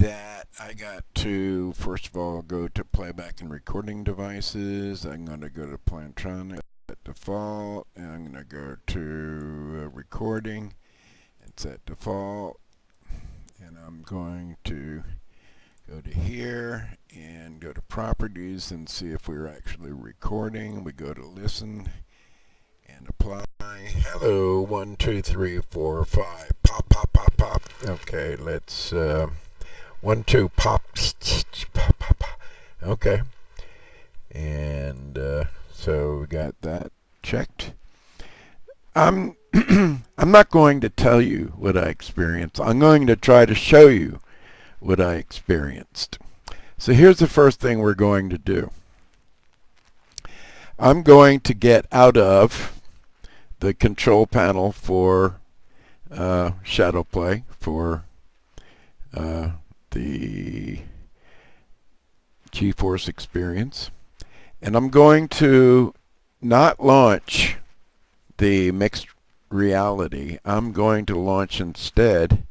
that I got to, first of all, go to playback and recording devices. I'm going to go to Plantronics at default, and I'm going to go to recording. It's at default, and I'm going to go to here and go to properties and see if we're actually recording. We go to listen and apply. Hello, 1, 2, 3, 4, 5. Pop, pop, pop, pop. Okay, let's 1, 2, pop, pop, pop, pop. Okay, and so we got that checked. I'm I'm not going to tell you what I experienced. I'm going to try to show you what I experienced. So here's the first thing we're going to do. I'm going to get out of the control panel for shadow play for the GeForce experience, and I'm going to not launch the mixed reality. I'm going to launch instead,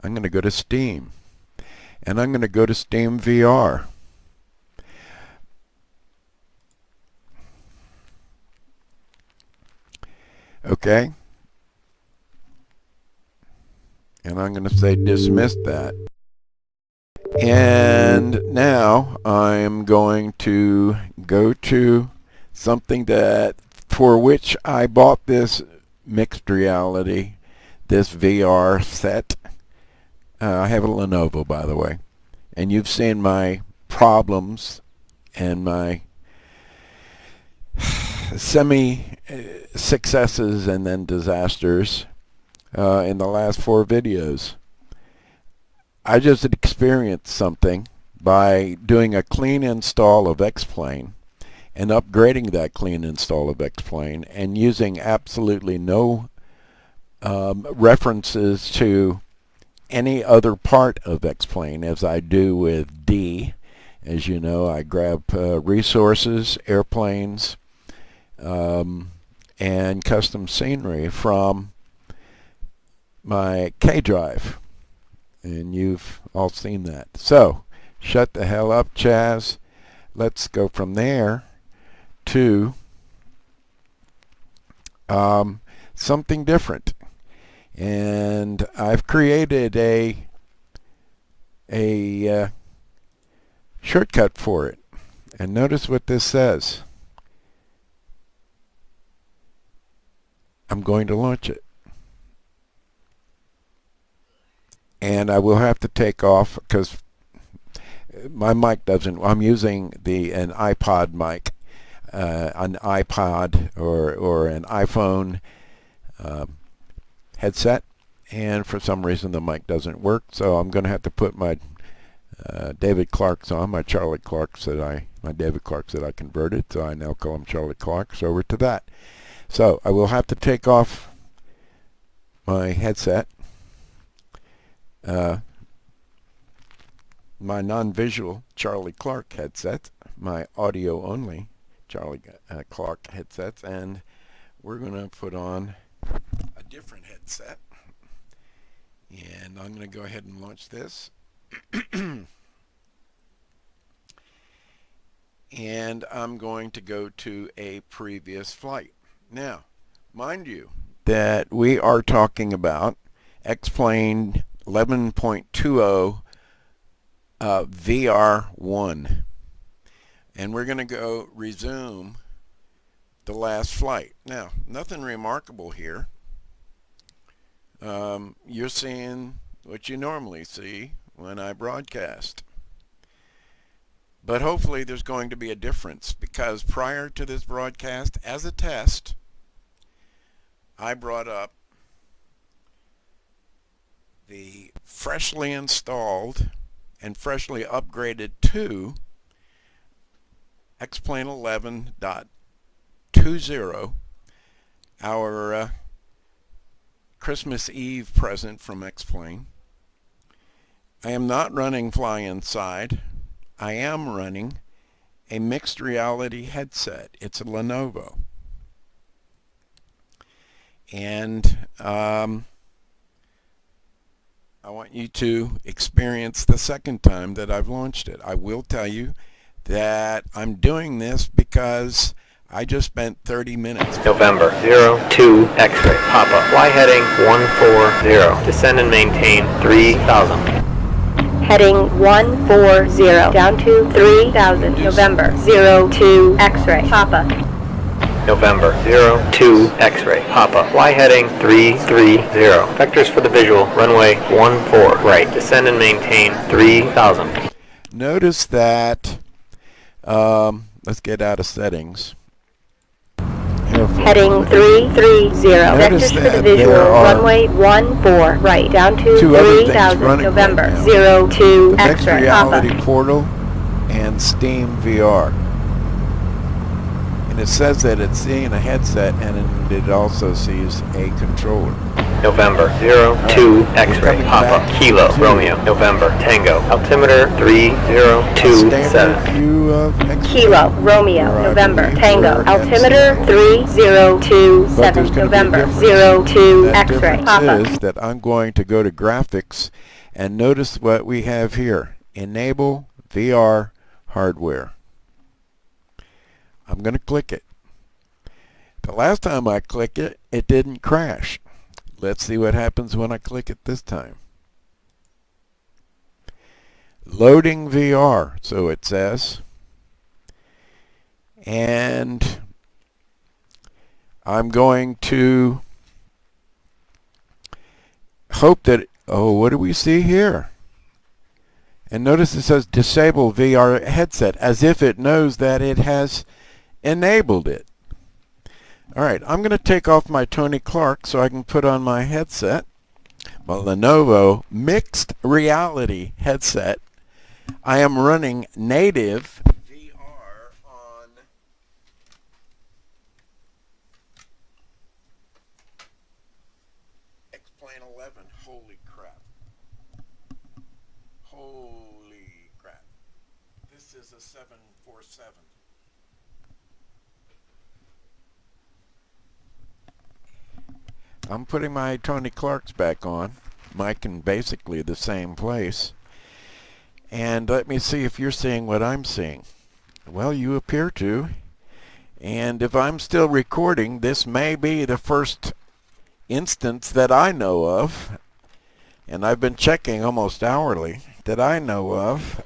I'm going to go to Steam, and I'm going to go to SteamVR. Okay, and I'm going to say dismiss that. And now I'm going to go to something that for which I bought this mixed reality, this VR set. I have a Lenovo, by the way, and you've seen my problems and my semi-successes and then disasters in the last 4 videos. I just experienced something by doing a clean install of X-Plane and upgrading that clean install of X-Plane and using absolutely no references to any other part of X-Plane as I do with D. As you know, I grab resources, airplanes, and custom scenery from my K drive. And you've all seen that. So, shut the hell up, Chaz. Let's go from there to something different. And I've created a shortcut for it. And notice what this says. I'm going to launch it. And I will have to take off because my mic doesn't. I'm using an iPod mic, an iPod or an iPhone headset, and for some reason the mic doesn't work. So I'm going to have to put my David Clarks on, my Charlie Clarks my David Clarks that I converted. So I now call him Charlie Clarks. Over to that. So I will have to take off my headset. My non-visual Charlie Clark headset, my audio-only Charlie Clark headsets, and we're going to put on a different headset. And I'm going to go ahead and launch this. And I'm going to go to a previous flight. Now, mind you that we are talking about X-Plane 11.20 VR1, and we're going to go resume the last flight. Now, nothing remarkable here. You're seeing what you normally see when I broadcast, but hopefully there's going to be a difference, because prior to this broadcast, as a test, I brought up the freshly installed and freshly upgraded to X-Plane 11.20, our Christmas Eve present from X-Plane. I am not running Flyinside. I am running a mixed reality headset. It's a Lenovo. And I want you to experience the second time that I've launched it. I will tell you that I'm doing this because I just spent 30 minutes. November 02 X-ray. Papa. Fly heading 140. Descend and maintain 3000. Heading 140. Down to 3000. November 02 X-ray. Papa. November 02 X-ray. Papa. Fly heading 330. Vectors for the visual. Runway 14 right. Descend and maintain 3000. Notice that, let's get out of settings. Heading 330. Vectors for the visual. Runway 14 right. Down to 3000. November 02 X-ray. Reality Papa. Portal and SteamVR. And it says that it's seeing a headset and it also sees a controller. November 02 X-ray. Papa. Kilo. Romeo. November. Tango. Altimeter 3027. View of X-ray. Kilo. Romeo. November. Tango. Altimeter 3027. November 02 That X-ray. difference Papa. is that I'm going to go to graphics and notice what we have here. Enable VR hardware. I'm going to click it. The last time I clicked it, it didn't crash. Let's see what happens when I click it this time. Loading VR, so it says. And I'm going to hope that, oh, what do we see here? And notice it says disable VR headset, as if it knows that it has enabled it. Alright, I'm going to take off my Tony Clark so I can put on my headset, my Lenovo mixed reality headset. I am running native VR on XP11. Holy crap. Holy crap. This is a 747. I'm putting my Tony Clarks back on. Mic in basically the same place. And let me see if you're seeing what I'm seeing. Well, you appear to. And if I'm still recording, this may be the first instance that I know of, and I've been checking almost hourly, that I know of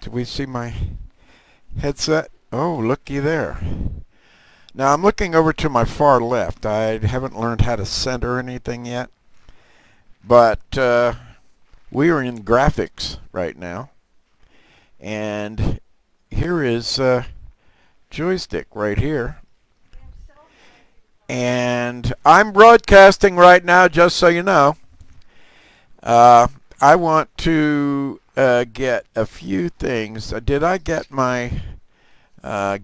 do we see my headset? Oh, looky there. Now I'm looking over to my far left. I haven't learned how to center anything yet, but we are in graphics right now, and here is joystick right here, and I'm broadcasting right now, just so you know. I want to get a few things. Did I get my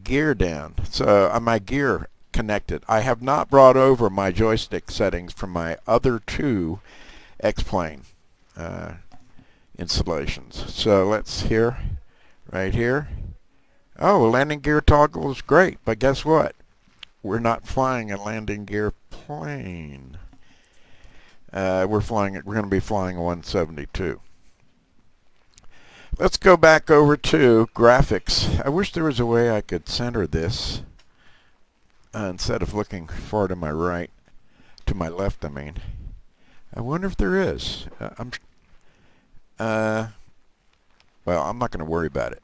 gear down? So my gear connected. I have not brought over my joystick settings from my other two X-Plane installations. So let's hear right here. Oh, landing gear toggle is great, but guess what? We're not flying a landing gear plane. We're going to be flying a 172. Let's go back over to graphics. I wish there was a way I could center this instead of looking far to my right, to my left, I mean. I wonder if there is. Well, I'm not going to worry about it.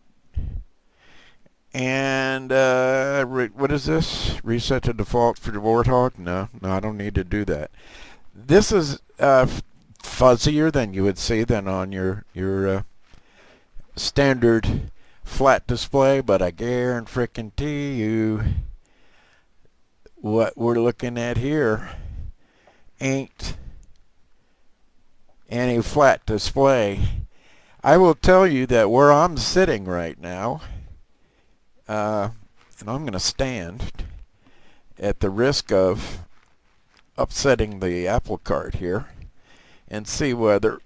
And what is this? Reset to default for the Warthog? No, I don't need to do that. This is fuzzier than you would see than on your standard flat display, but I guarantee you what we're looking at here ain't any flat display. I will tell you that where I'm sitting right now, and I'm going to stand at the risk of upsetting the apple cart here and see whether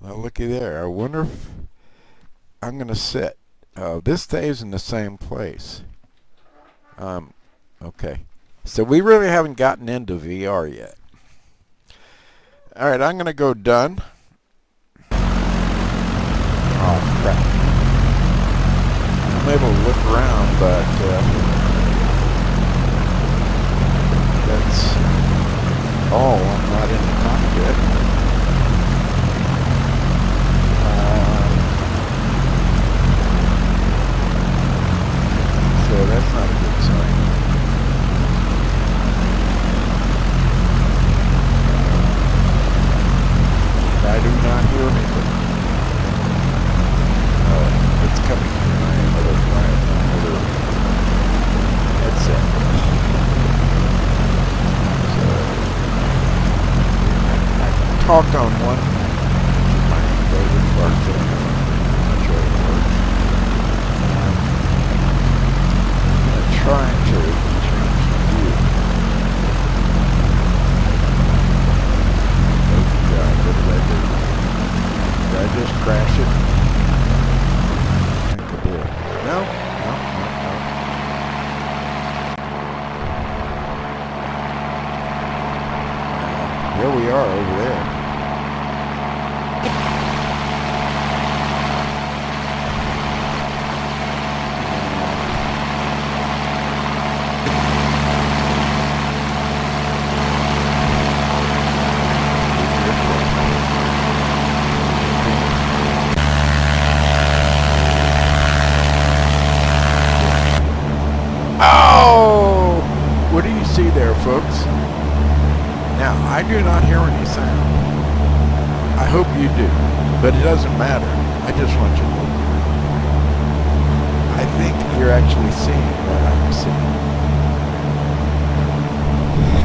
well, looky there. I wonder if I'm going to sit. This stays in the same place. Okay. So we really haven't gotten into VR yet. Alright, I'm going to go done. Oh, crap. I'm able to look around, but that's all. I'm not in the cockpit. So that's not a good sign. I do not hear anything. It's coming from my other headset. So I talked on one my favorite part that I'm not sure it works. I'm trying to change the view. Oh God, what did I do? Did I just crash it? I think I did. No. Here we are over there. Oh! What do you see there, folks? Now, I do not hear any sound. I hope you do, but it doesn't matter. I just want you to look around. I think you're actually seeing what I'm seeing.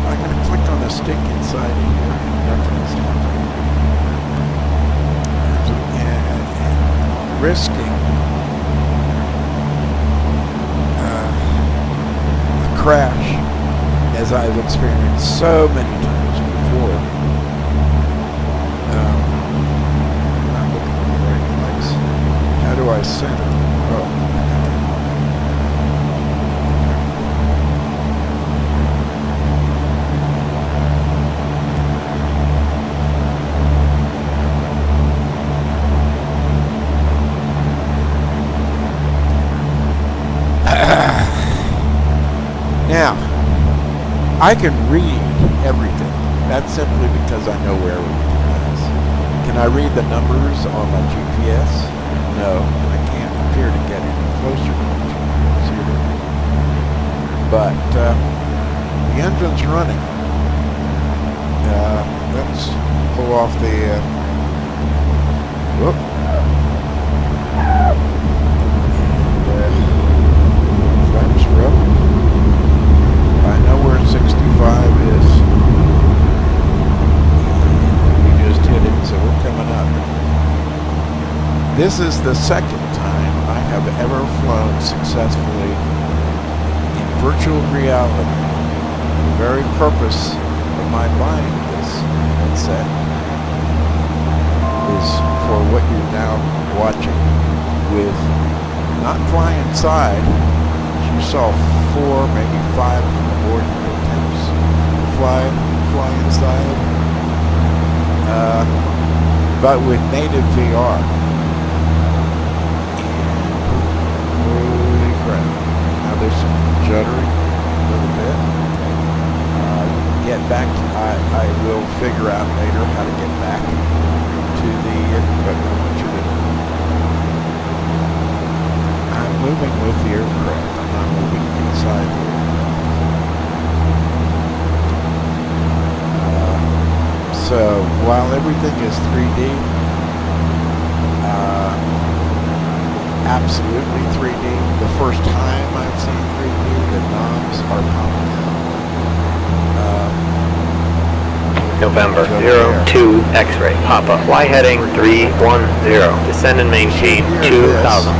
I'm going to click on the stick inside of here. Nothing is happening. And risking a crash, as I've experienced so many times before. I'm not looking in the right place. How do I center? Oh. Now, I can read everything. That's simply because I know where everything is. Can I read the numbers on my GPS? No, I can't appear to get any closer to my GPS here. But the engine's running. Let's pull off the... whoop. Flaps are up. I know where 65 is. We just hit it, so we're coming up. This is the second time I have ever flown successfully in virtual reality. The very purpose of my buying this headset is for what you're now watching with not Flyinside. You saw 4, maybe 5 aborted attempts to Flyinside, but with native VR. Holy crap! Now there's some juddering a little bit. Get back. I will figure out later how to get back to the. But I want you to. I'm moving with the aircraft. I'm not moving inside the aircraft. So while everything is 3D, absolutely 3D. The first time I've seen 3D, the knobs are popping out. November 02 X-ray. Papa. Fly heading 310. Descend and maintain 2000.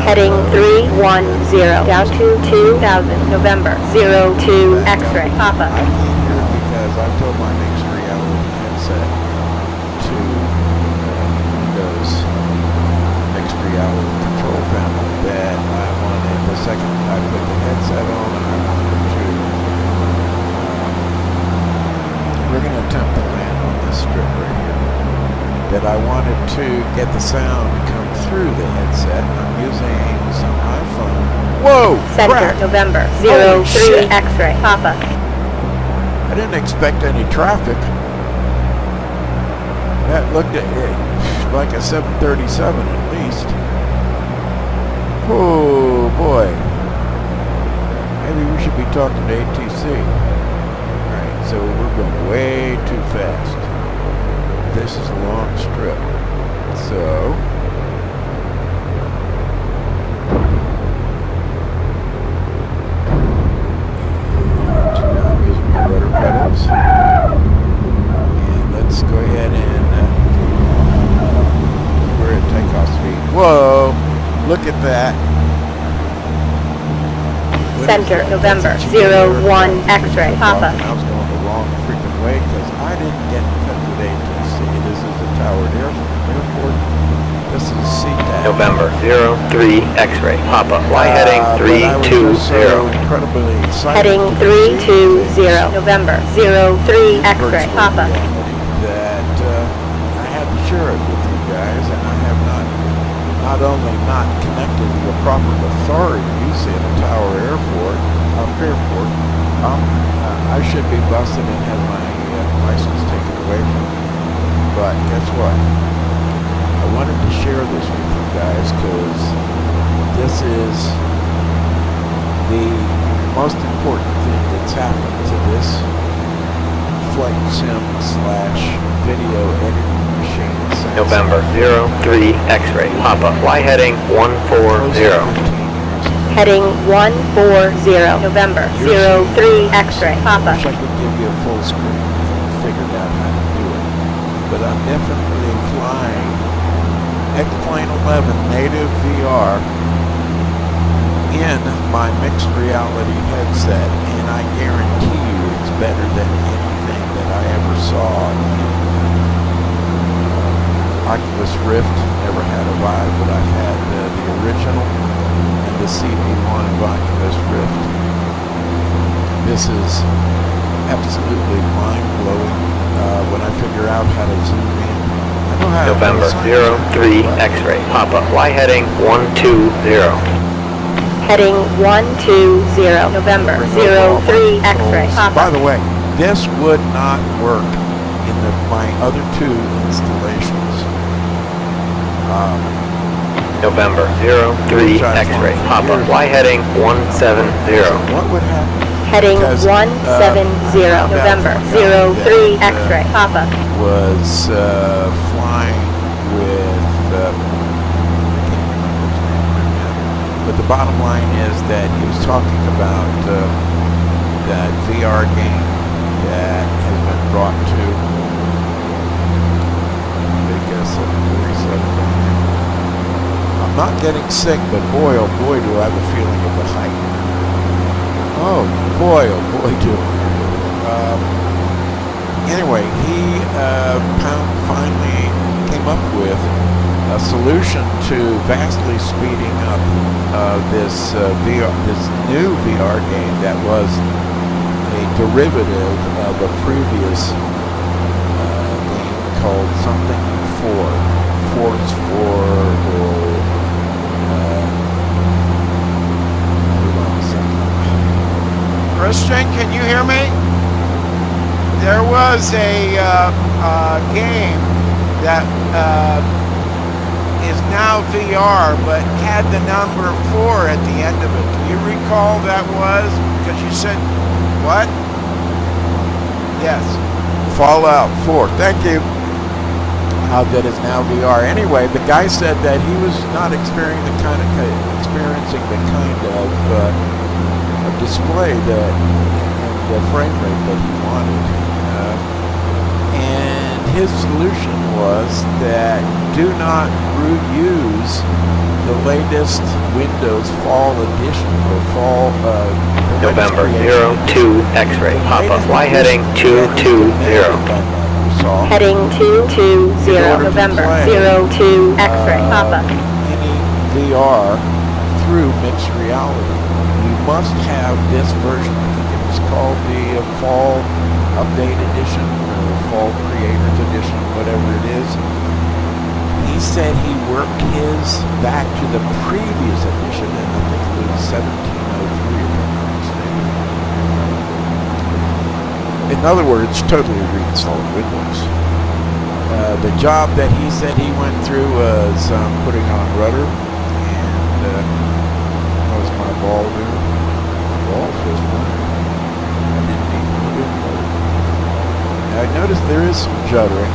Heading 310, down to 2000, November, 02, X-ray, Papa. I came here because I told my mixed reality headset to Windows mixed reality control panel that I wanted the second I put the headset on. I wanted to get the sound to come through the headset. I'm using some iPhone. Whoa! Center, crap. November, Holy 03 shit. X-ray, Papa. I didn't expect any traffic. That looked at it like a 737 at least. Oh boy. Maybe we should be talking to ATC. Alright, so we're going way too fast. This is a long strip. So I'm using my rudder pedals. And let's go ahead and we're at takeoff speed. Whoa! Look at that. Center, November, 01 X-ray, Papa. I was going the wrong freaking way because I didn't get in touch with ATC. This is the Tower Airport. This is CTAC. November, 03 X-ray, Papa. Fly heading 320. So incredibly excited. Heading 320, November, 03 X-ray, Papa. That I had to share it with you guys, and I have not only not connected to the proper authorities in a Tower airport, I should be busted and have my license taken away from me. But guess what? I wanted to share this with you guys because this is the most important thing that's happened to this flight sim / video editing machine. November, 03 X-ray, Papa. Fly heading 140. Heading 140, November, 03 X-ray, Papa. I wish I could give you a full screen and figured out how to do it. But I'm definitely flying X-Plane 11 native VR in my mixed reality headset, and I guarantee you it's better than anything that I ever saw in Oculus Rift. Never had a Vive, but I've had the original and the CB1 of Oculus Rift. This is absolutely mind-blowing when I figure out how to zoom in. I know how November, to 03 X-ray, Papa. Fly heading 120. Heading 120, November, 03 X-ray, Papa. By the way, this would not work in my other two installations. November, 03 X-ray, Papa. Fly heading 170. What would happen? Heading Because, 170, November, 03 X-ray, Papa. Was flying with, I can't remember his name right now, but the bottom line is that he was talking about that VR game that has been brought to I'm not getting sick, but boy, oh boy, do I have a feeling of the height. Oh boy, do I. Anyway, he finally came up with a solution to vastly speeding up this new VR game that was a derivative of a previous game called something Force 4 or hold on a second. Christian, can you hear me? There was a game that is now VR, but had the number 4 at the end of it. Do you recall that was? Because you said, what? Yes. Fallout 4. Thank you. That is now VR. Anyway, the guy said that he was not experiencing the kind of display that and the frame rate that he wanted. And his solution was that do not use the latest Windows Fall Edition or Fall November, 02 X-ray, Papa. Fly heading 220. Heading 220, November, 02 X-ray, Papa. Any VR through mixed reality, you must have this version. I think it was called the Fall Update Edition or Fall Creators Edition, whatever it is. he said he worked his back to the previous edition, and I think it was 1703, if I'm not mistaken. In other words, totally reinstalled Windows. The job that he said he went through was putting on rudder, and what was my ball doing? My ball was fine. I didn't need to do it. I noticed there is some juddering.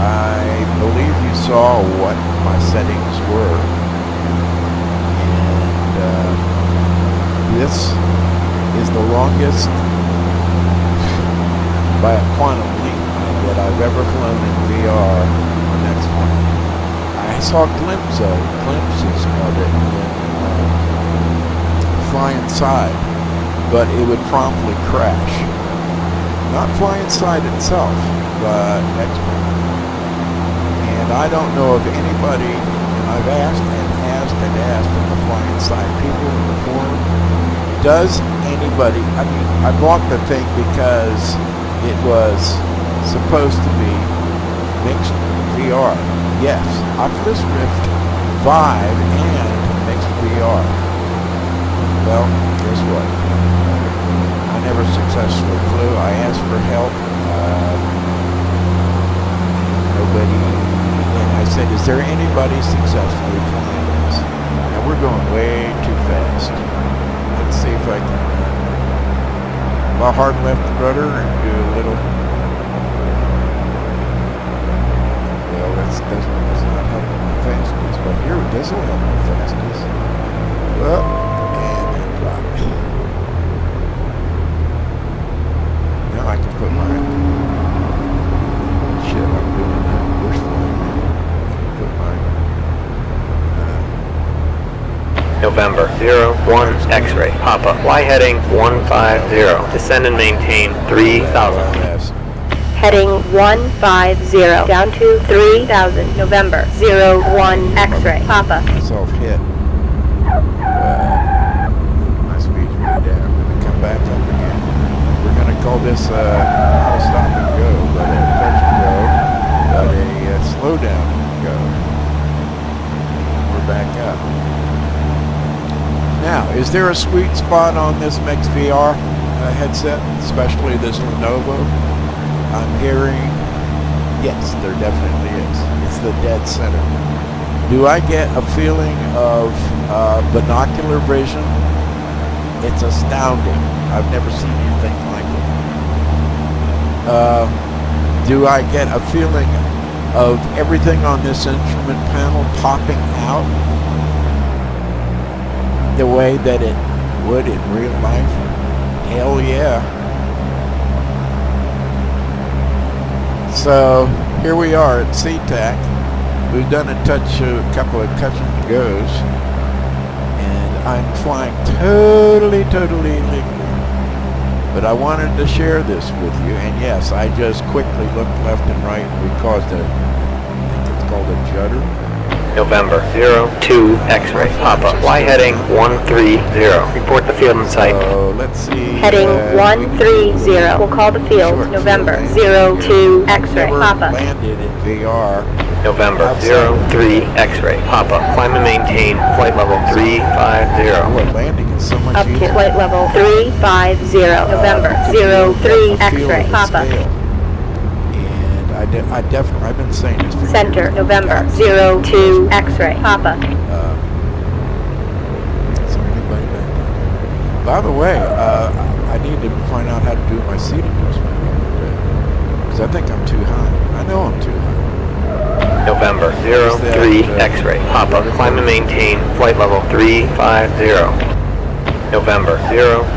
I believe you saw what my settings were, and this is the longest by a quantum leap that I've ever flown in VR. The next one, I saw glimpses of it in Flyinside, but it would promptly crash. Not Flyinside itself, but X-Ray. And I don't know of anybody, and I've asked from the Flyinside people in the forum, does anybody, I mean, I bought the thing because it was supposed to be mixed VR. Yes, Oculus Rift Vive and mixed VR. Well, guess what? I never successfully flew. I asked for help. Nobody, and I said, is there anybody successfully flying this? Now we're going way too fast. Let's see if I can hard left rudder and do a little. Well, that's not helping my fastness, but here this will help my fastness. Well, and then drop. Now I can put my shit. I'm doing that. We're flying now. I can put my November 01 X-ray Papa. Fly heading 150. Descend and maintain 3,000. Heading 150 down to 3,000. November 01 X-ray Papa. Self-hit. My speed's way down. I'm going to come back up again. We're going to call this not a stop and go, but a touch and go, but a slow down and go. We're back up. Now, is there a sweet spot on this Mix VR headset, especially this Lenovo? I'm hearing, yes, there definitely is. It's the dead center. Do I get a feeling of binocular vision? It's astounding. I've never seen anything like it. Do I get a feeling of everything on this instrument panel popping out the way that it would in real life? Hell yeah. So here we are at SeaTac. We've done a couple of touch and goes, and I'm flying totally legally. But I wanted to share this with you, and yes, I just quickly looked left and right. We caused I think it's called a judder. November 02 X-ray Papa. Fly heading 130. Report the field in sight. So let's see. Heading 130. We'll call the field. November 02 X-ray Papa. Landed in VR. November 03 X-ray Papa. Climb and maintain flight level 350. Boy, landing is so much Up easier. to flight level 350. November 03 X-ray Papa. I've been saying this for Center, years. November 02 X-ray Papa. Is there anybody back there? By the way, I need to find out how to do my seat adjustment because I think I'm too high. I know I'm too high. November 03 X-ray Papa. Climb and maintain flight level 350. November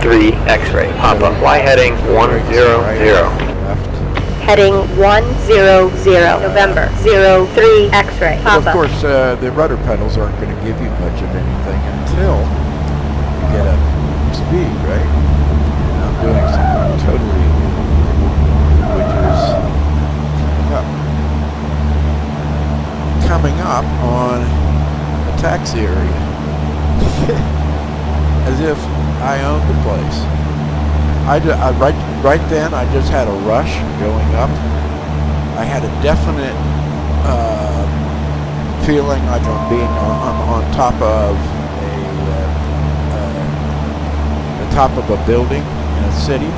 03 X-ray Papa. Fly heading 100. Heading 100. November 03 X-ray But Papa. of course, the rudder pedals aren't going to give you much of anything until you get up to speed, right? And I'm doing something totally new, which is coming up on a taxi area. As if I owned the place. Right then, I just had a rush going up. I had a definite feeling like I'm being on top of the top of a building in a city.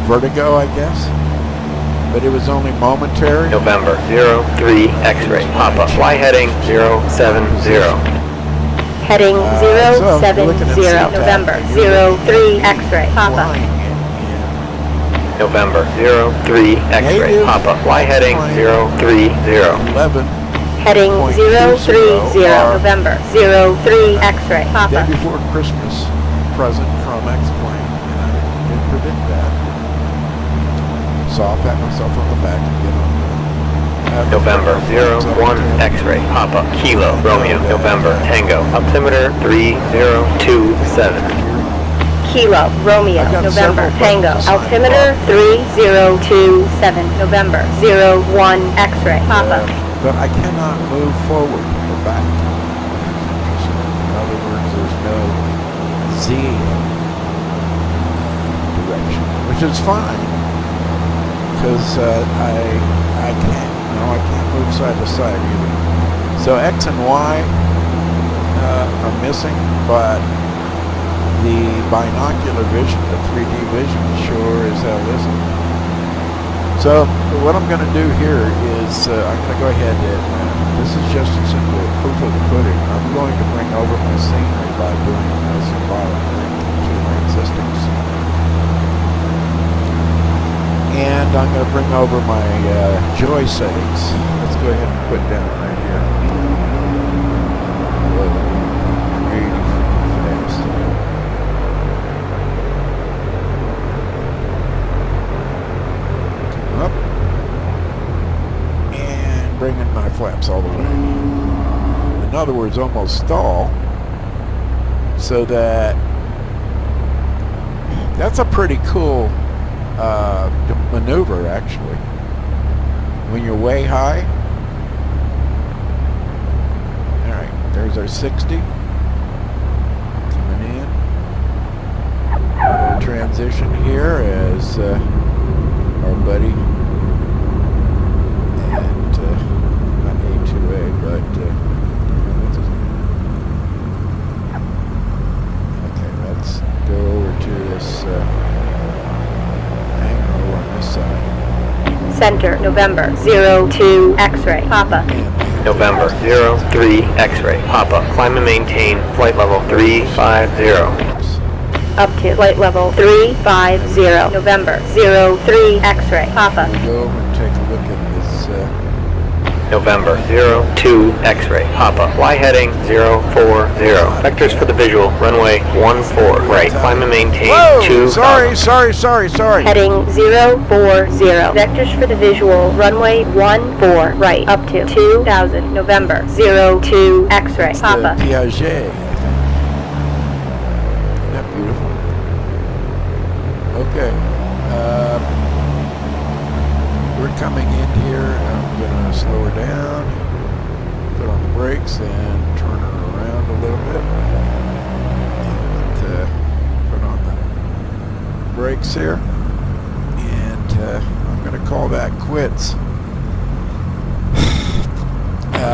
Vertigo, I guess. But it was only momentary. November 03 X-ray. Papa. Fly heading 070. Heading So, you're looking 070. at November You're 03 X-ray. Papa. flying it November 03 X-ray. Native Papa. Fly heading plane. 030. in 11. Heading 030. are November 03 X-ray. Day Papa. before Christmas present from X-Plane, and I didn't predict that. So I'll pat myself on the back and get on the November 01 X-ray. Papa. Kilo. Romeo. November. Tango. Altimeter 3027. Kilo. Romeo. I've got November. several Tango. buttons to sign Altimeter off. 3027. November 01 X-ray. Papa. But I cannot move forward or back. In other words, there's no Z direction, which is fine, because I can't move side to side either. So X and Y are missing, but the binocular vision, the 3D vision, sure as hell isn't. So what I'm going to do here is I'm going to go ahead and this is just a simple proof of the pudding. I'm going to bring over my scenery by doing a symbolic link to my existing scenery. And I'm going to bring over my joy settings. Let's go ahead and put down right here. Really fast. Up and bring in my flaps all the way. In other words, almost stall, so that's a pretty cool maneuver actually. When you're way high. All right, there's our 60 coming in. We'll transition here as our buddy at not A2A, but what's his name? Okay, let's go over to this hangar on this side. Center. November 02 X-ray. Papa. November 03 X-ray. Papa. Climb and maintain flight level 350. Up to flight level 350. November 03 X-ray. Papa. We'll go over and take a look at this. November 02 X-ray. Papa. Fly heading 040. Vectors for the visual. Runway 14 right. Climb and maintain Whoa! 2000. Sorry. Heading 040. Vectors for the visual. Runway 14 right. Up to 2000. November 02 X-ray. It's Papa. the Piaget, I think. Isn't that beautiful? Okay. We're coming in here. I'm going to slow her down, put on the brakes, and turn her around a little bit. And put on the brakes here. And I'm going to call that quits.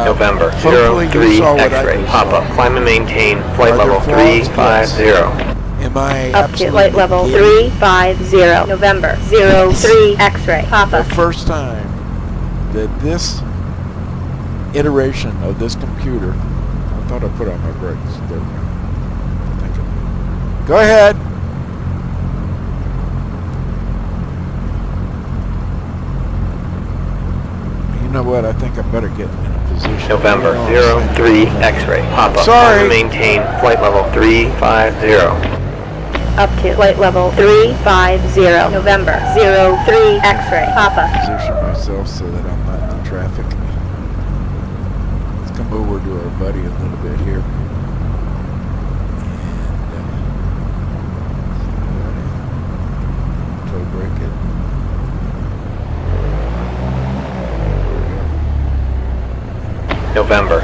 November Hopefully you 03 saw what I X-ray. just Papa. saw. Climb and maintain flight Are level there flaws? 350. Am I Up to flight level absolutely giddy? 350. November 03 X-ray. Papa. The first time that this iteration of this computer, I thought I put on my brakes. There we go. Thank you. Go ahead. You know what? I think I better get in a position. November You know what I'm saying? 03 X-ray. Papa. Sorry. Climb and maintain flight level 350. Up to flight level 350. November 03 X-ray. Papa. Position myself so that I'm not in traffic. Let's come over to our buddy a little bit here. And toe brake it. November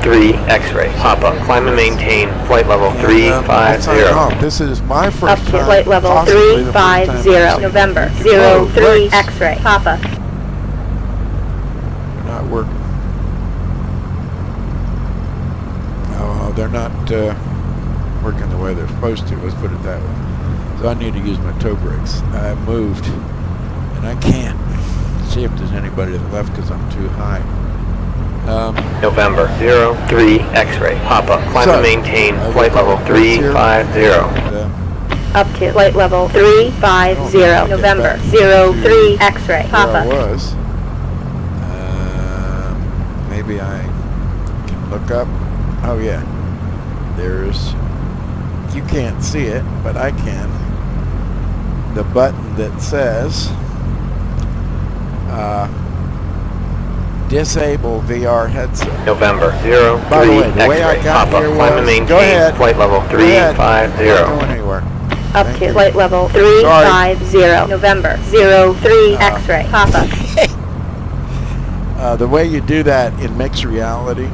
03 X-ray. Papa. Climb and maintain flight level And, I'll sign 350. off. This is my Up first to time. flight level possibly the first time I've 350. seen November it. Oh, 03 brakes. X-ray. Papa. Not working. Oh, they're not working the way they're supposed to. Let's put it that way. So I need to use my toe brakes. I moved, and I can't see if there's anybody to the left because I'm too high. November 03 X-ray. Papa. Climb and maintain flight level 350. Up to flight level 350. November 03 X-ray. Papa. I was. Maybe I can look up. Oh yeah. There's. You can't see it, but I can. The button that says disable VR headset. November 03 way X-ray. Papa. here Climb and maintain flight level 350. Not going anywhere. Up Thank to you. flight level 350. November 03 X-ray. Papa. The way you do that in mixed reality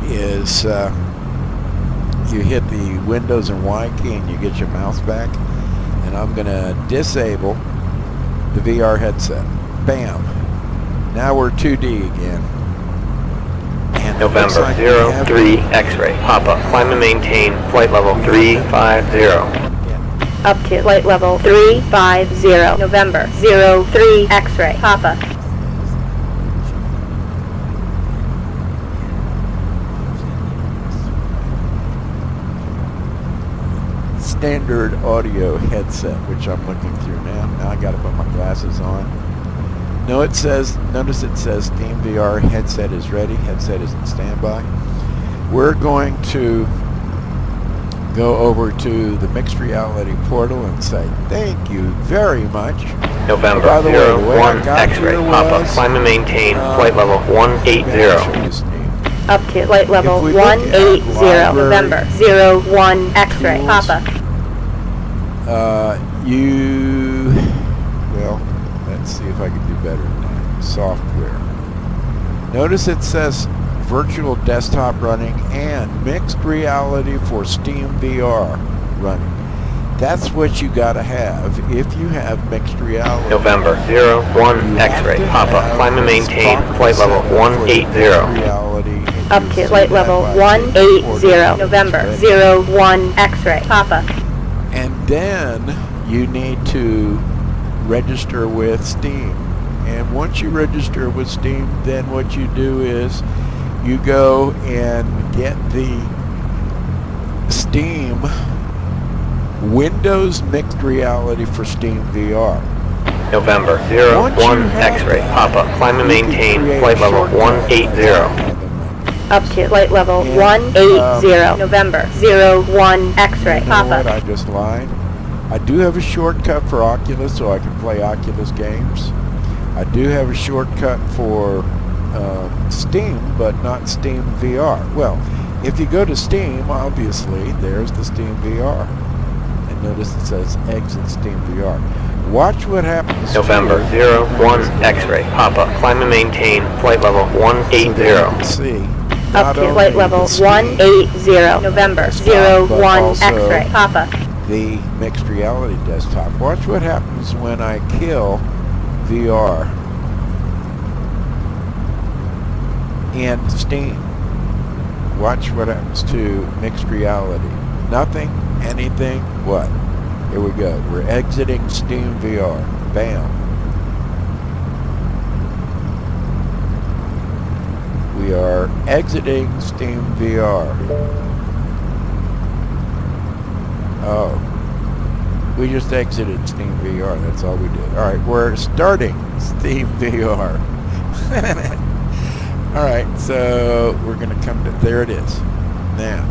is you hit the Windows and Y key and you get your mouse back. And I'm going to disable the VR headset. Bam. Now we're 2D again. And November 03 X-ray. Papa. Climb and maintain flight level 350. Up to flight level 350. November 03 X-ray. Papa. Standard audio headset, which I'm looking through now. Now I gotta put my glasses on. No, it says, notice it says SteamVR headset is ready, headset is in standby. We're going to go over to the mixed reality portal and say thank you very much. November By the way, the way I 01 got X-ray. here Papa. was, Climb and maintain flight level 180. Up to flight level If we look at 180. library- November 01 X-ray. Tools. Papa. Well, let's see if I can do better than that. Software. Notice it says virtual desktop running and mixed reality for SteamVR running. That's what you gotta have if you have mixed reality. November 01 X-ray. Papa. Climb and maintain flight level 180. Up to flight level 180. November 01 X-ray. Papa. And then you need to register with Steam. And once you register with Steam, then what you do is you go and get the Steam Windows Mixed Reality for SteamVR. November 01 X-ray. Papa. Climb and maintain flight level 180. Up to flight level 180. November 01 X-ray. You know what? Papa. I just lied. I do have a shortcut for Oculus so I can play Oculus games. I do have a shortcut for Steam, but not Steam VR. Well, if you go to Steam, obviously, there's the Steam VR. And notice it says exit Steam VR. Watch what happens. November 01 X-ray. Papa. Climb and maintain flight level 180. See. Up to flight level 180. November 01 X-ray. Papa. The mixed reality desktop. Watch what happens when I kill VR and Steam. Watch what happens to mixed reality. Nothing, anything, what? Here we go. We're exiting Steam VR. Bam. We are exiting Steam VR. Oh. We just exited Steam VR. That's all we did. Alright, we're starting Steam VR. Alright, so we're going to come to... There it is. Now,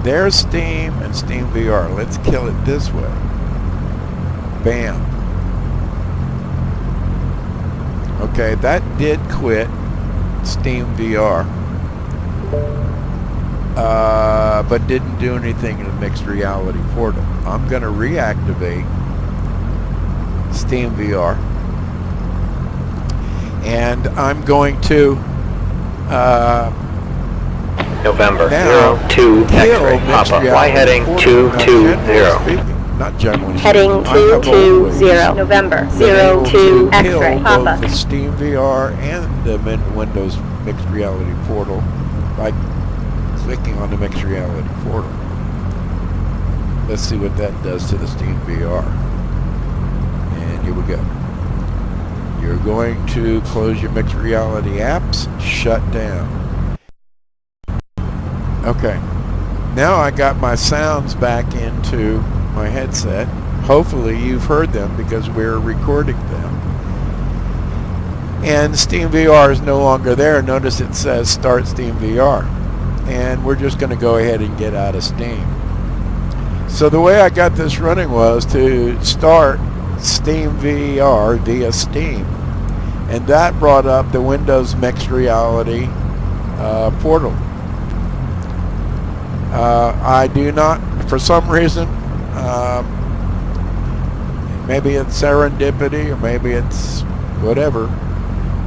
there's Steam and Steam VR. Let's kill it this way. Bam. Okay, that did quit Steam VR. But didn't do anything in the mixed reality portal. I'm going to reactivate Steam VR. And I'm going to November now 02 X-ray. mixed Papa. reality Fly heading portal. Now, 220. generally speaking, not generally Heading speaking, I have 220 November, been 02 able to X-ray, kill Papa. both the SteamVR and the Windows Mixed Reality Portal by clicking on the Mixed Reality Portal. Let's see what that does to the SteamVR. And here we go. You're going to close your Mixed Reality apps, shut down. Okay. Now I got my sounds back into my headset. Hopefully you've heard them because we're recording them. And SteamVR is no longer there. Notice it says Start SteamVR. And we're just going to go ahead and get out of Steam. So the way I got this running was to start SteamVR via Steam. And that brought up the Windows Mixed Reality portal. I do not, for some reason, maybe it's serendipity or maybe it's whatever,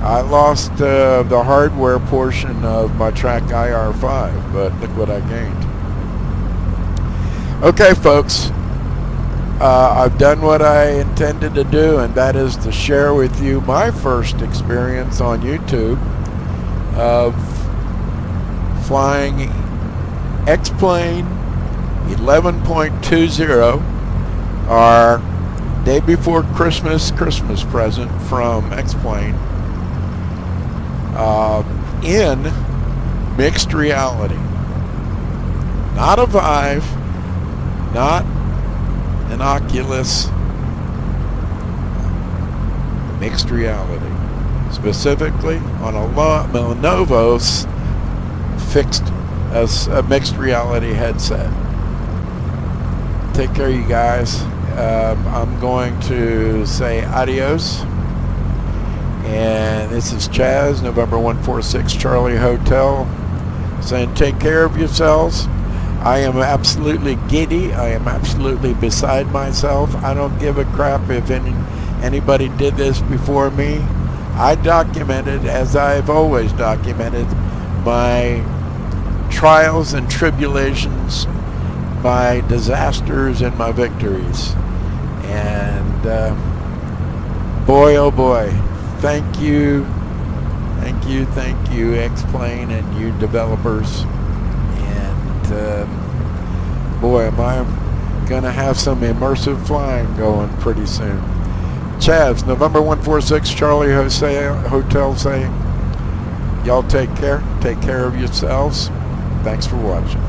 I lost the hardware portion of my Track IR5, but look what I gained. Okay, folks, I've done what I intended to do, and that is to share with you my first experience on YouTube of flying X-Plane 11.20, our day before Christmas present from X-Plane, in mixed reality. Not a Vive, not an Oculus, mixed reality. Specifically on a Lenovo's fixed as a mixed reality headset. Take care, you guys. I'm going to say adios. And this is Chaz, November 146 Charlie Hotel, saying take care of yourselves. I am absolutely giddy. I am absolutely beside myself. I don't give a crap if anybody did this before me. I documented, as I've always documented, my trials and tribulations, my disasters and my victories. And boy, oh boy, thank you, X-Plane and you developers. And boy, am I gonna have some immersive flying going pretty soon. Chaz, November 146 Charlie Hotel saying, y'all take care of yourselves. Thanks for watching.